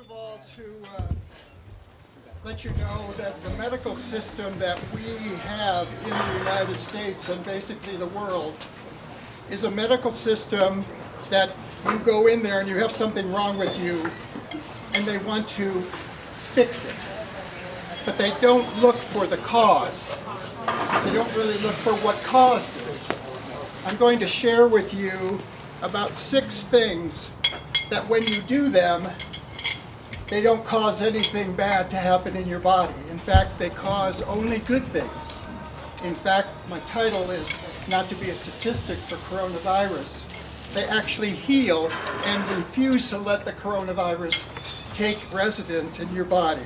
of all, to let you know that the medical system that we have in the United States and basically the world is a medical system that you go in there and you have something wrong with you and they want to fix it. But they don't look for the cause. They don't really look for what caused it. I'm going to share with you about 6 things that when you do them, they don't cause anything bad to happen in your body. In fact, they cause only good things. In fact, my title is not to be a statistic for coronavirus. They actually heal and refuse to let the coronavirus take residence in your body.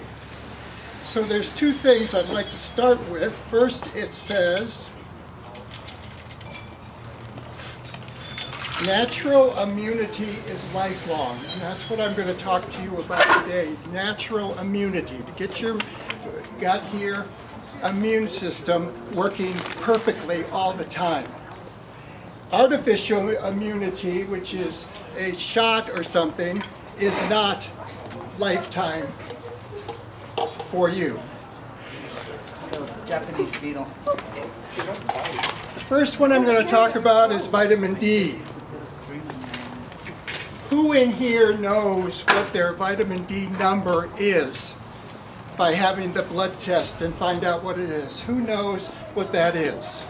So there's 2 things I'd like to start with. First, it says, natural immunity is lifelong, and that's what I'm going to talk to you about today. Natural immunity, to get your gut here, immune system working perfectly all the time. Artificial immunity, which is a shot or something, is not lifetime for you. So, Japanese beetle. The first one I'm going to talk about is vitamin D. Who in here knows what their vitamin D number is by having the blood test and find out what it is? Who knows what that is?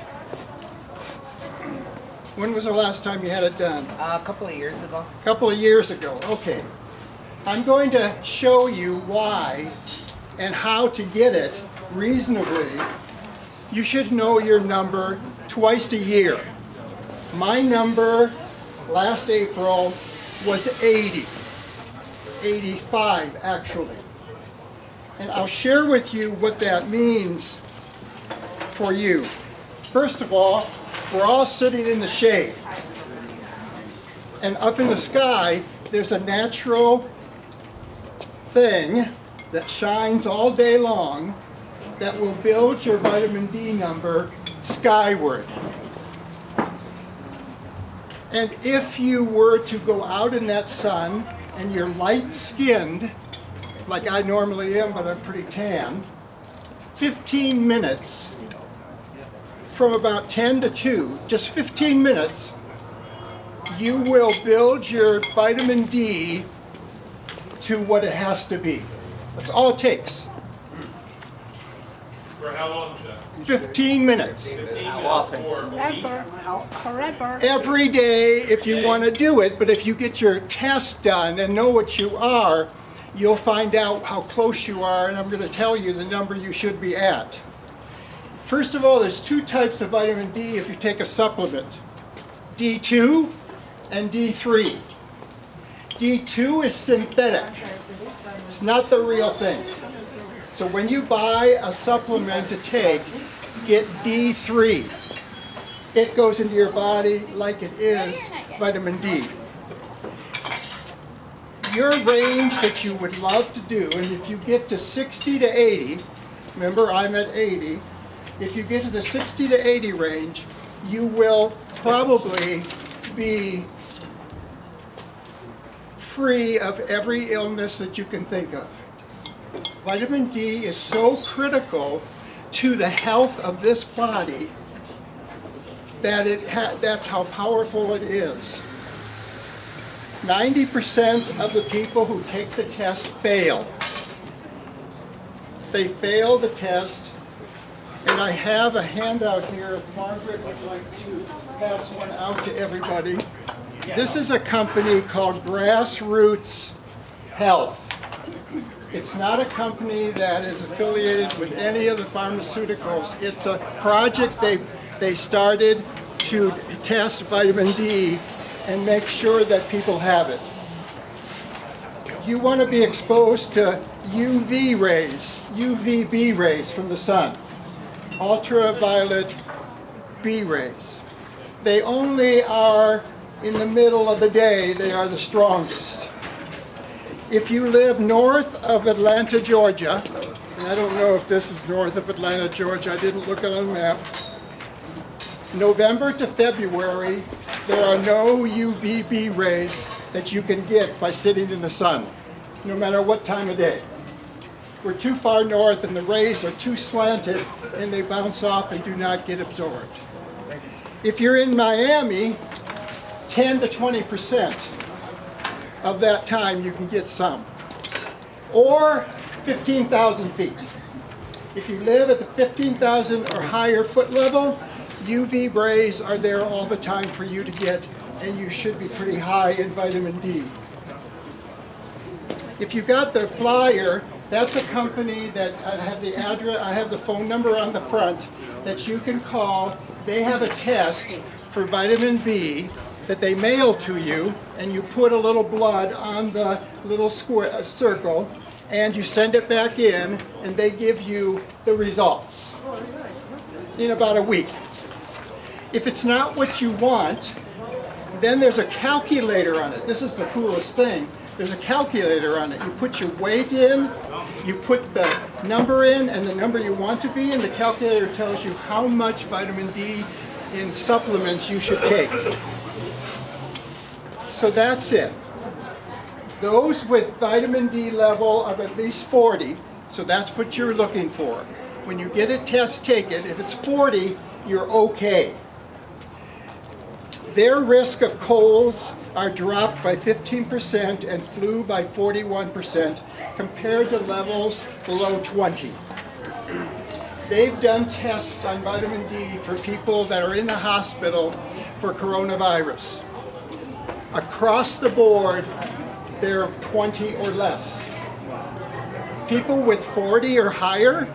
When was the last time you had it done? A couple of years ago. A couple of years ago, okay. I'm going to show you why and how to get it reasonably. You should know your number twice a year. My number last April was 80, 85 actually. And I'll share with you what that means for you. First of all, we're all sitting in the shade. And up in the sky, there's a natural thing that shines all day long that will build your vitamin D number skyward. And if you were to go out in that sun and you're light-skinned, like I normally am, but I'm pretty tan, 15 minutes, from about 10 to 2, just 15 minutes, you will build your vitamin D to what it has to be. That's all it takes. For how long, Chuck? 15 minutes. 15 How often? Forever. Every day if you want to do it, but if you get your test done and know what you are, you'll find out how close you are, and I'm going to tell you the number you should be at. First of all, there's 2 types of vitamin D if you take a supplement. D2 and D3. D2 is synthetic. It's not the real thing. So when you buy a supplement to take, get D3. It goes into your body like it is vitamin D. Your range that you would love to do, and if you get to 60 to 80, remember I'm at 80, if you get to the 60 to 80 range, you will probably be free of every illness that you can think of. Vitamin D is so critical to the health of this body that that's how powerful it is. 90% of the people who take the test fail. They fail the test, and I have a handout here if Margaret would like to pass one out to everybody. This is a company called Grassroots Health. It's not a company that is affiliated with any of the pharmaceuticals. It's a project they started to test vitamin D and make sure that people have it. You want to be exposed to UV rays, UVB rays from the sun, ultraviolet B rays. They only are in the middle of the day, they are the strongest. If you live north of Atlanta, Georgia, and I don't know if this is north of Atlanta, Georgia, I didn't look on the map, November to February, there are no UVB rays that you can get by sitting in the sun. no matter what time of day. We're too far north and the rays are too slanted and they bounce off and do not get absorbed. If you're in Miami, 10 to 20% of that time you can get some. Or 15,000 feet. If you live at the 15,000 or higher foot level, UV rays are there all the time for you to get, and you should be pretty high in vitamin D. If you got the flyer, that's a company that I have the address, I have the phone number on the front that you can call. They have a test for vitamin B that they mail to you, and you put a little blood on the little square circle, and you send it back in, and they give you the results in about a week. If it's not what you want, then there's a calculator on it. This is the coolest thing. There's a calculator on it. You put your weight in, you put the number in and the number you want to be, and the calculator tells you how much vitamin D in supplements you should take. So that's it. Those with vitamin D level of at least 40, so that's what you're looking for. When you get a test taken, if it's 40, you're okay. Their risk of colds are dropped by 15% and flu by 41% compared to levels below 20. They've done tests on vitamin D for people that are in the hospital for coronavirus. Across the board, they're 20 or less. People with 40 or higher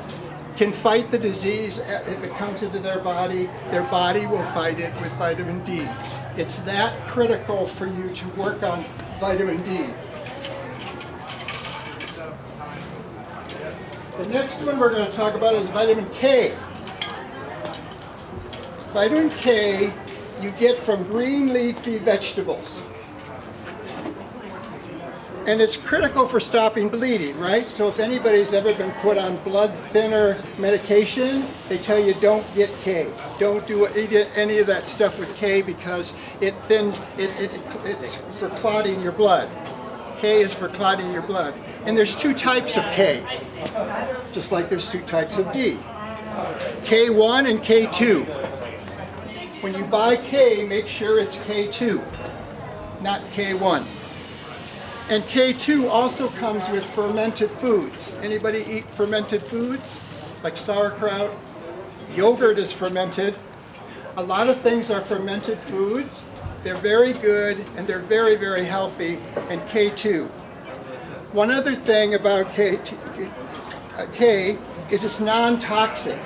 can fight the disease. If it comes into their body will fight it with vitamin D. It's that critical for you to work on vitamin D. The next one we're going to talk about is vitamin K. Vitamin K you get from green leafy vegetables. And it's critical for stopping bleeding, right? So if anybody's ever been put on blood thinner medication, they tell you don't get K. Don't do any of that stuff with K because it's for clotting your blood. K is for clotting your blood. And there's two types of K, just like there's two types of D. K1 and K2. When you buy K, make sure it's K2, not K1. And K2 also comes with fermented foods. Anybody eat fermented foods? Like sauerkraut? Yogurt is fermented. A lot of things are fermented foods. They're very good and they're very, very healthy. And K2. One other thing about K is it's non-toxic.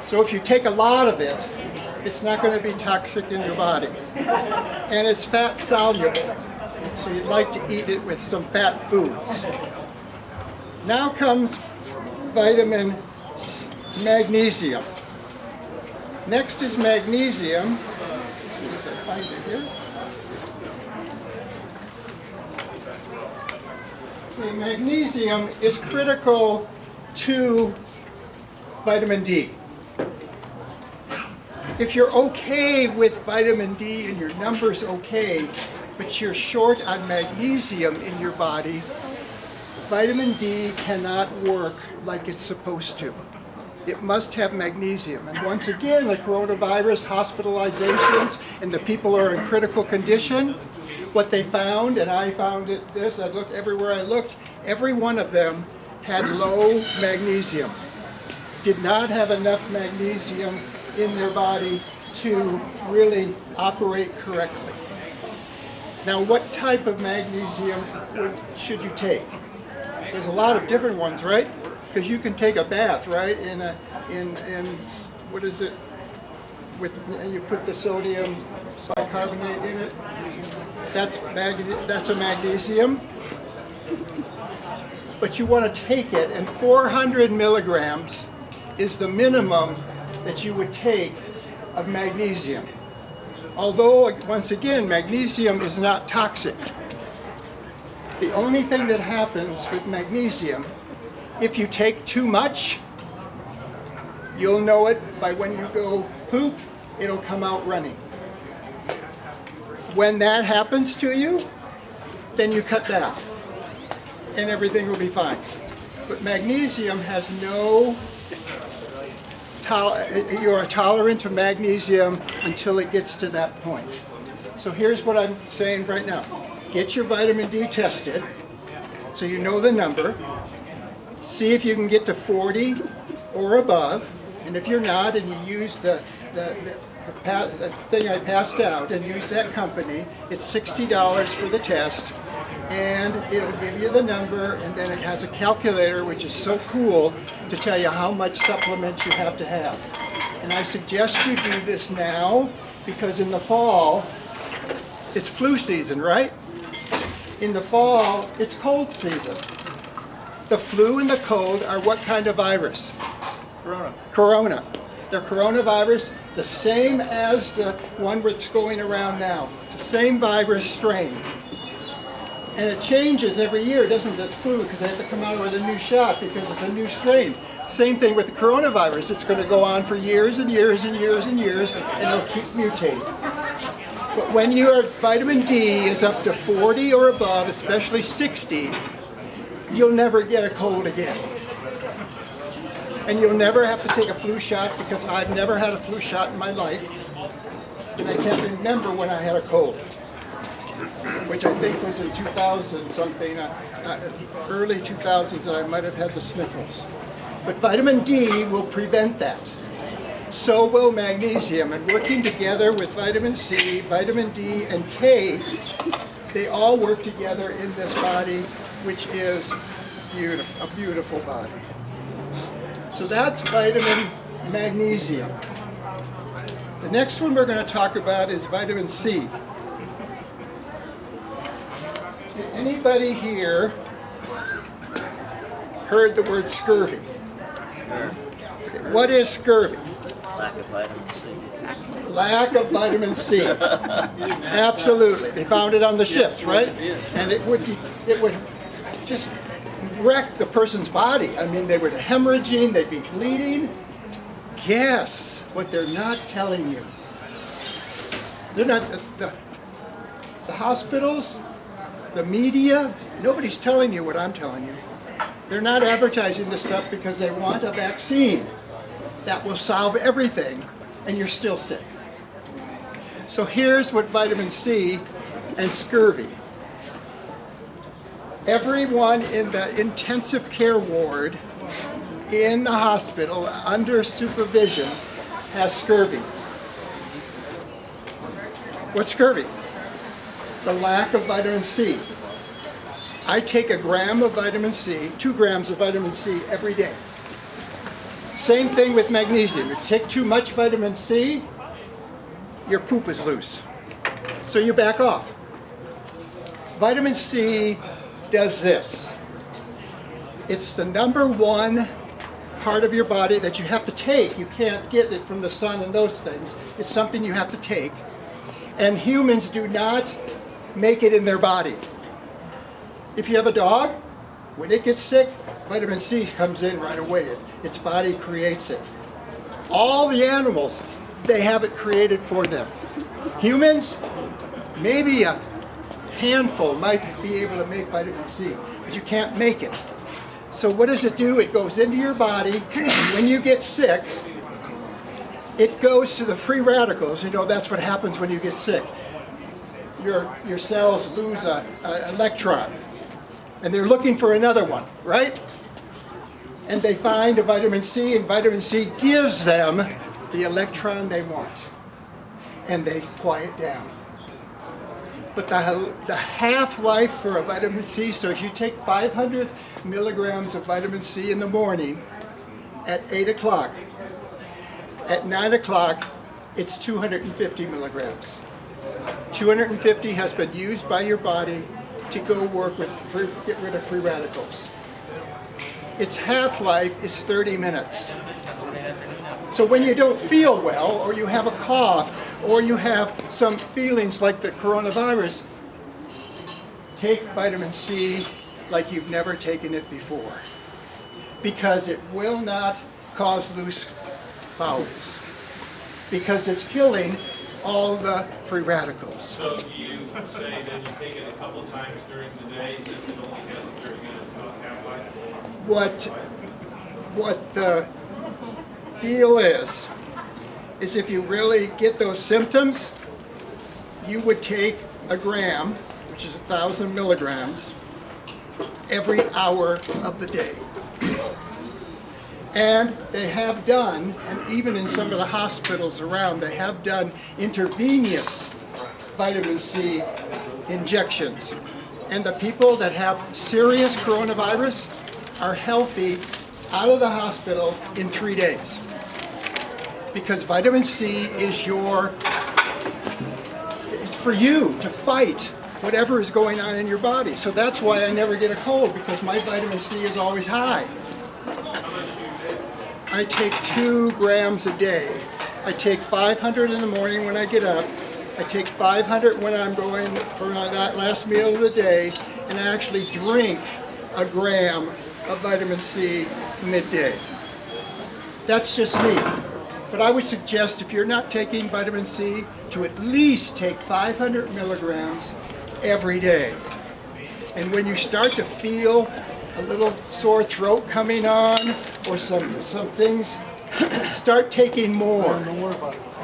So if you take a lot of it, it's not going to be toxic in your body. And it's fat soluble. So you'd like to eat it with some fat foods. Now comes vitamin magnesium. Next is magnesium. As I find it here. Okay, magnesium is critical to vitamin D. If you're okay with vitamin D and your number's okay, but you're short on magnesium in your body, vitamin D cannot work like it's supposed to. It must have magnesium. And once again, the coronavirus hospitalizations and the people who are in critical condition, what they found, and I found it this, I looked everywhere I looked, every one of them had low magnesium. Did not have enough magnesium in their body to really operate correctly. Now, what type of magnesium should you take? There's a lot of different ones, right? Because you can take a bath, right? In what is it? And you put the sodium bicarbonate in it. That's a magnesium. But you want to take it, and 400 milligrams is the minimum that you would take of magnesium. Although, once again, magnesium is not toxic. The only thing that happens with magnesium, if you take too much, you'll know it by when you go poop, it'll come out running. When that happens to you, then you cut back. and everything will be fine. But magnesium has no, you are tolerant to magnesium until it gets to that point. So here's what I'm saying right now. Get your vitamin D tested so you know the number. See if you can get to 40 or above. And if you're not and you use the thing I passed out and use that company, it's $60 for the test. And it'll give you the number, and then it has a calculator, which is so cool, to tell you how much supplement you have to have. And I suggest you do this now, because in the fall, it's flu season, right? In the fall, it's cold season. The flu and the cold are what kind of virus? Corona. They're coronavirus, the same as the one that's going around now. It's the same virus strain. And it changes every year, doesn't it? The flu, because they have to come out with a new shot because it's a new strain. Same thing with the coronavirus. It's going to go on for years and years and years and years, and it'll keep mutating. But when your vitamin D is up to 40 or above, especially 60, you'll never get a cold again. And you'll never have to take a flu shot, because I've never had a flu shot in my life. And I can't remember when I had a cold, which I think was in 2000 something, early 2000s, that I might have had the sniffles. But vitamin D will prevent that. So will magnesium, and working together with vitamin C, vitamin D, and K, they all work together in this body, which is beautiful, a beautiful body. So that's vitamin magnesium. The next one we're going to talk about is vitamin C. Anybody here heard the word scurvy? Sure. What is scurvy? Lack of vitamin C. Lack of vitamin C. Absolutely. They found it on the ships, right? And it would just wreck the person's body. I mean, they were hemorrhaging, they'd be bleeding. Guess what they're not telling you? They're not, the hospitals, the media, nobody's telling you what I'm telling you. They're not advertising this stuff because they want a vaccine that will solve everything, and you're still sick. So here's what vitamin C and scurvy. Everyone in the intensive care ward in the hospital under supervision has scurvy. What's scurvy? The lack of vitamin C. I take a gram of vitamin C, 2 grams of vitamin C every day. Same thing with magnesium. If you take too much vitamin C, your poop is loose. So you back off. Vitamin C does this. It's the #1 part of your body that you have to take. You can't get it from the sun and those things. It's something you have to take. And humans do not make it in their body. If you have a dog, when it gets sick, vitamin C comes in right away. Its body creates it. All the animals, they have it created for them. Humans, maybe a handful might be able to make vitamin C, but you can't make it. So what does it do? It goes into your body, and when you get sick, it goes to the free radicals. You know, that's what happens when you get sick. Your cells lose an electron, and they're looking for another one, right? And they find a vitamin C, and vitamin C gives them the electron they want, and they quiet down. But the half-life for a vitamin C, so if you take 500 milligrams of vitamin C in the morning at 8 o'clock, at 9 o'clock, it's 250 milligrams. 250 has been used by your body to go work with, get rid of free radicals. Its half-life is 30 minutes. So when you don't feel well, or you have a cough, or you have some feelings like the coronavirus, take vitamin C like you've never taken it before, because it will not cause loose bowels, because it's killing all the free radicals. So do you say that you take it a couple times during the day since it only has a 30-minute what the deal is if you really get those symptoms, you would take a gram, which is 1,000 milligrams, every hour of the day. And they have done, and even in some of the hospitals around, they have done intravenous vitamin C injections. And the people that have serious coronavirus are healthy out of the hospital in 3 days. Because vitamin C is it's for you to fight whatever is going on in your body. So that's why I never get a cold, because my vitamin C is always high. I take 2 grams a day. I take 500 in the morning when I get up. I take 500 when I'm going for that last meal of the day, and I actually drink a gram of vitamin C midday. That's just me. But I would suggest, if you're not taking vitamin C, to at least take 500 milligrams every day. And when you start to feel a little sore throat coming on, or some things, start taking more.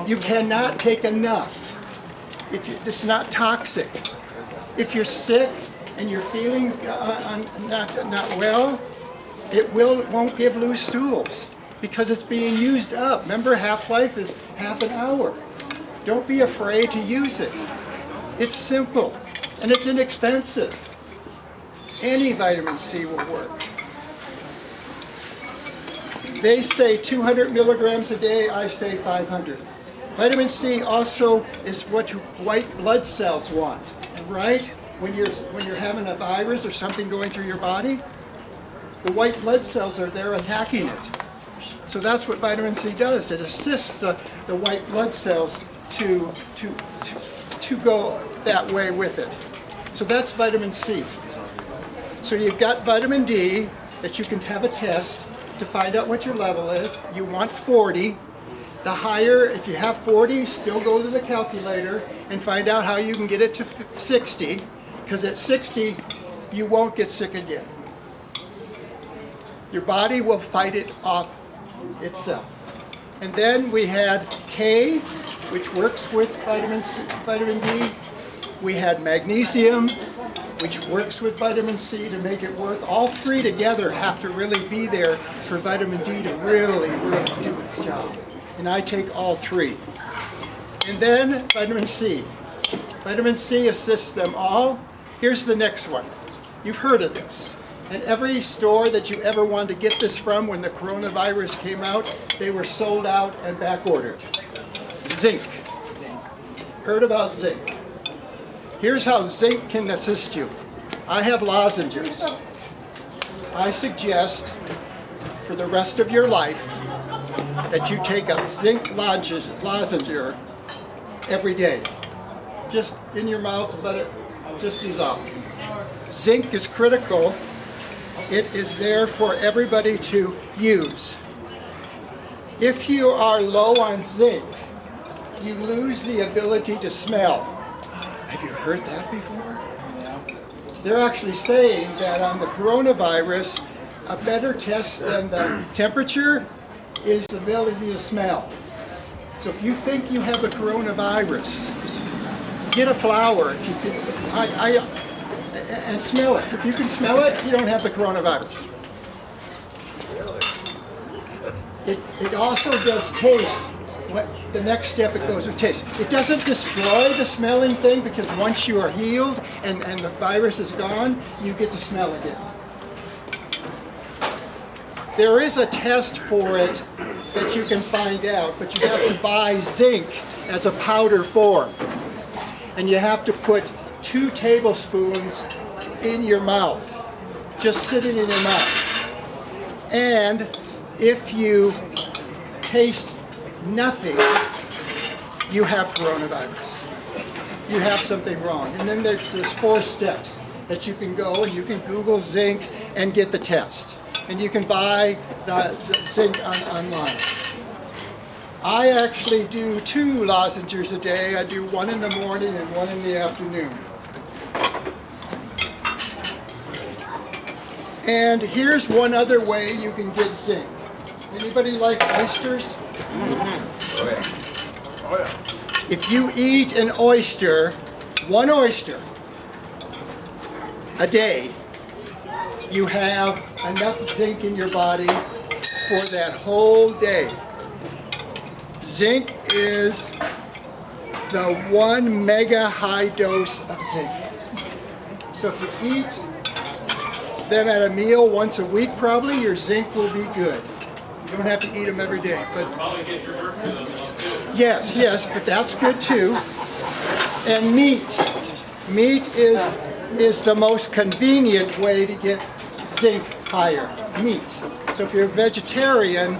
You cannot take enough. It's not toxic. If you're sick and you're feeling not well, it won't give loose stools, because it's being used up. Remember, half-life is half an hour. Don't be afraid to use it. It's simple, and it's inexpensive. Any vitamin C will work. They say 200 milligrams a day, I say 500. Vitamin C also is what white blood cells want, right? When you're having a virus or something going through your body, the white blood cells are there attacking it. So that's what vitamin C does. It assists the white blood cells to go that way with it. So that's vitamin C. So you've got vitamin D that you can have a test to find out what your level is. You want 40. The higher, if you have 40, still go to the calculator and find out how you can get it to 60, because at 60, you won't get sick again. Your body will fight it off itself. And then we had K, which works with vitamin D. We had magnesium, which works with vitamin C to make it work. All 3 together have to really be there for vitamin D to really do its job. And I take all 3. And then vitamin C. Vitamin C assists them all. Here's the next one. You've heard of this. And every store that you ever wanted to get this from when the coronavirus came out, they were sold out and back ordered. Zinc. Heard about zinc. Here's how zinc can assist you. I have lozenges. I suggest for the rest of your life that you take a zinc lozenge every day. Just in your mouth, let it just dissolve. Zinc is critical. It is there for everybody to use. If you are low on zinc, you lose the ability to smell. Have you heard that before? They're actually saying that on the coronavirus, a better test than the temperature is the ability to smell. So if you think you have the coronavirus, get a flower if you can, and smell it. If you can smell it, you don't have the coronavirus. It also does taste. The next step, it goes with taste. It doesn't destroy the smelling thing, because once you are healed and the virus is gone, you get to smell again. There is a test for it that you can find out, but you have to buy zinc as a powder form. And you have to put 2 tablespoons in your mouth, just sitting in your mouth. And if you taste nothing, you have coronavirus. You have something wrong. And then there's 4 steps that you can go, and you can Google zinc and get the test. And you can buy the zinc online. I actually do 2 lozenges a day. I do 1 in the morning and 1 in the afternoon. And here's one other way you can get zinc. Anybody like oysters? If you eat an oyster, one oyster a day, you have enough zinc in your body for that whole day. Zinc is the 1 mega high dose of zinc. So if you eat them at a meal once a week, probably your zinc will be good. You don't have to eat them every day, but yes, but that's good too. And meat is the most convenient way to get zinc higher. Meat. So if you're a vegetarian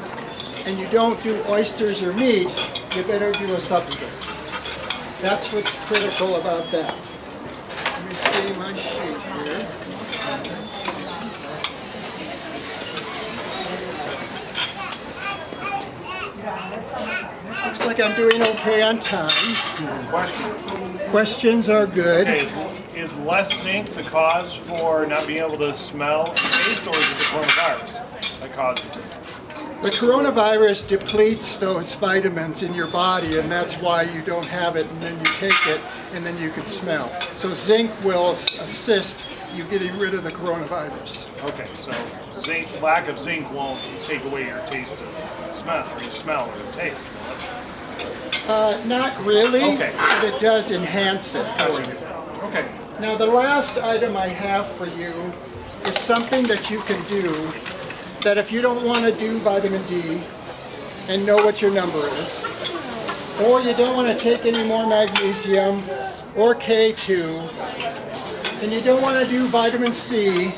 and you don't do oysters or meat, you better do a supplement. That's what's critical about that. Let me see my sheet here. Looks like I'm doing okay on time. Questions are good. Okay, is less zinc the cause for not being able to smell and taste, or is it the coronavirus that causes it? The coronavirus depletes those vitamins in your body, and that's why you don't have it, and then you take it, and then you can smell. So zinc will assist you getting rid of the coronavirus. Okay, so zinc, lack of zinc won't take away your taste of smell, or your smell or your taste, will it? Not really, Okay. but it does enhance it for you. Okay. Now the last item I have for you is something that you can do that if you don't want to do vitamin D and know what your number is, or you don't want to take any more magnesium or K2, and you don't want to do vitamin C,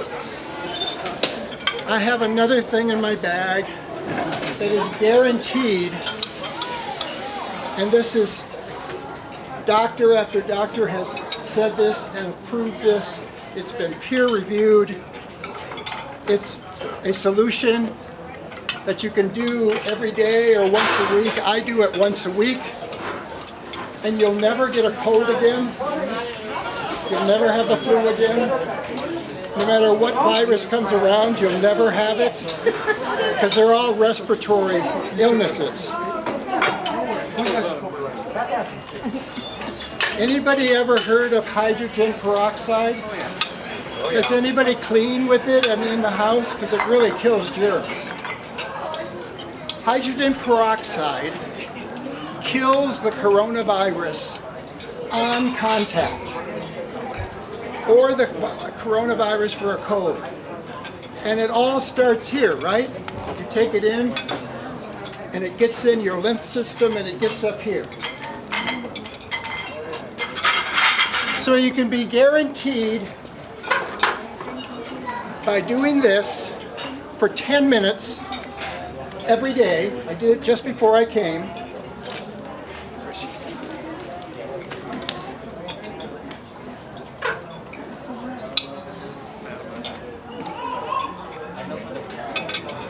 I have another thing in my bag that is guaranteed, and this is doctor after doctor has said this and approved this. It's been peer reviewed. It's a solution that you can do every day or once a week. I do it once a week, and you'll never get a cold again. You'll never have the flu again. No matter what virus comes around, you'll never have it, because they're all respiratory illnesses. Anybody ever heard of hydrogen peroxide? Does anybody clean with it in the house? Because it really kills germs. Hydrogen peroxide kills the coronavirus on contact, or the coronavirus for a cold. And it all starts here, right? You take it in, and it gets in your lymph system, and it gets up here. So you can be guaranteed by doing this for 10 minutes every day. I did it just before I came.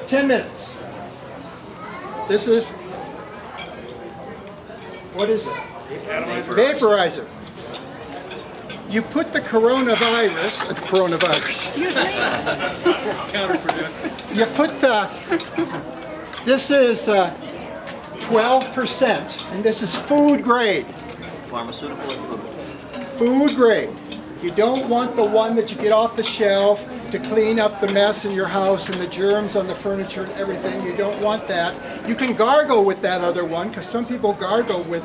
Ten minutes. This is, what is it? Vaporizer. You put the coronavirus, you put this is 12%, and this is food grade. Pharmaceutical or food? Food grade. You don't want the one that you get off the shelf to clean up the mess in your house and the germs on the furniture and everything. You don't want that. You can gargle with that other one, because some people gargle with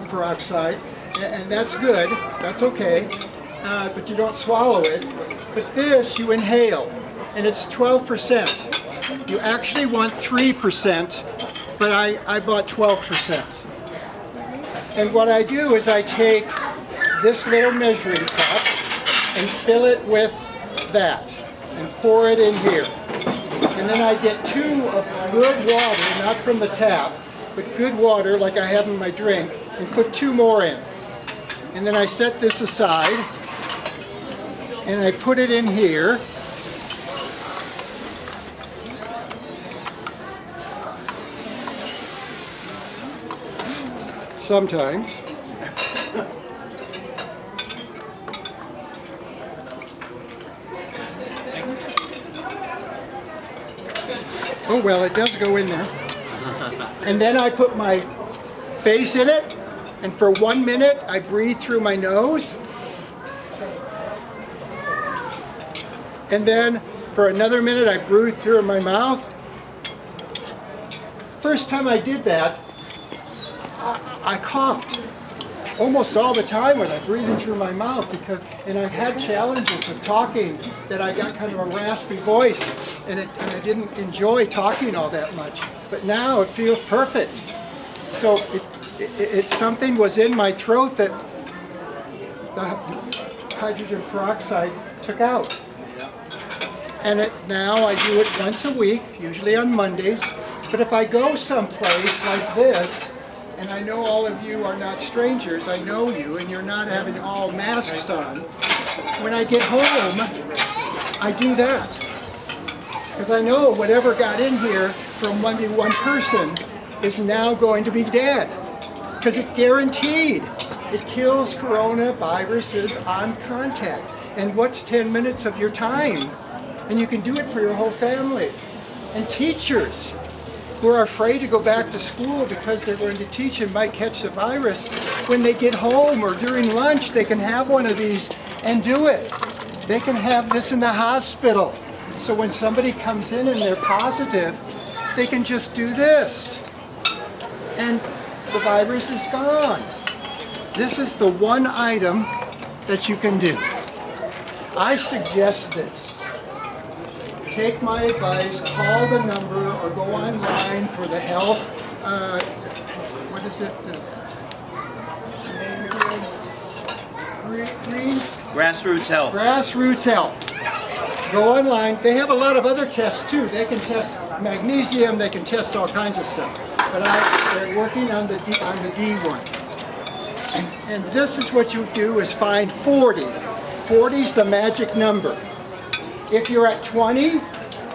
peroxide, and that's good. That's okay. But you don't swallow it. But this you inhale, and it's 12%. You actually want 3%, but I bought 12%. And what I do is I take this little measuring cup and fill it with that and pour it in here. And then I get 2 of good water, not from the tap, but good water like I have in my drink, and put 2 more in. And then I set this aside, and I put it in here. Sometimes. Oh well, it does go in there. And then I put my face in it, and for 1 minute I breathe through my nose. And then for another minute I breathe through my mouth. First time I did that, I coughed almost all the time when I'm breathing through my mouth, and I've had challenges with talking that I got kind of a raspy voice, and I didn't enjoy talking all that much. But now it feels perfect. So something was in my throat that the hydrogen peroxide took out. And now I do it once a week, usually on Mondays. But if I go someplace like this, and I know all of you are not strangers, I know you, and you're not having all masks on, when I get home, I do that. Because I know whatever got in here from maybe one person is now going to be dead. Because it's guaranteed. It kills coronaviruses on contact. And what's 10 minutes of your time? And you can do it for your whole family. And teachers who are afraid to go back to school because they're going to teach and might catch the virus, when they get home or during lunch, they can have one of these and do it. They can have this in the hospital. So when somebody comes in and they're positive, they can just do this. And the virus is gone. This is the one item that you can do. I suggest this. Take my advice, call the number, or go online for the health, what is it? Grassroots Health. Grassroots Health. Go online. They have a lot of other tests too. They can test magnesium, they can test all kinds of stuff. But they're working on the D one. And this is what you do, is find 40. 40 is the magic number. If you're at 20,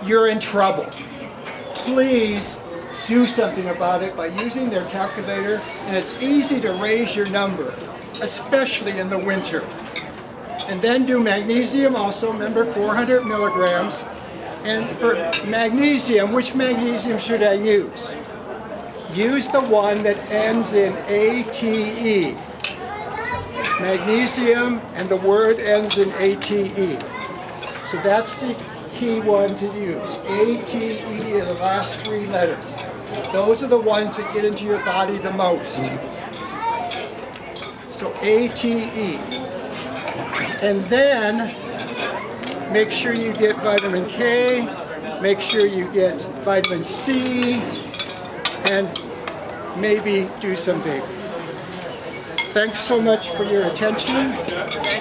you're in trouble. Please do something about it by using their calculator, and it's easy to raise your number, especially in the winter. And then do magnesium also, remember 400 milligrams. And for magnesium, which magnesium should I use? Use the one that ends in ATE. Magnesium, and the word ends in ATE. So that's the key one to use. ATE are the last 3 letters. Those are the ones that get into your body the most. So ATE. And then make sure you get vitamin K, make sure you get vitamin C, and maybe do some vaping. Thanks so much for your attention,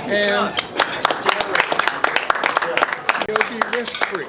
and you'll be risk-free.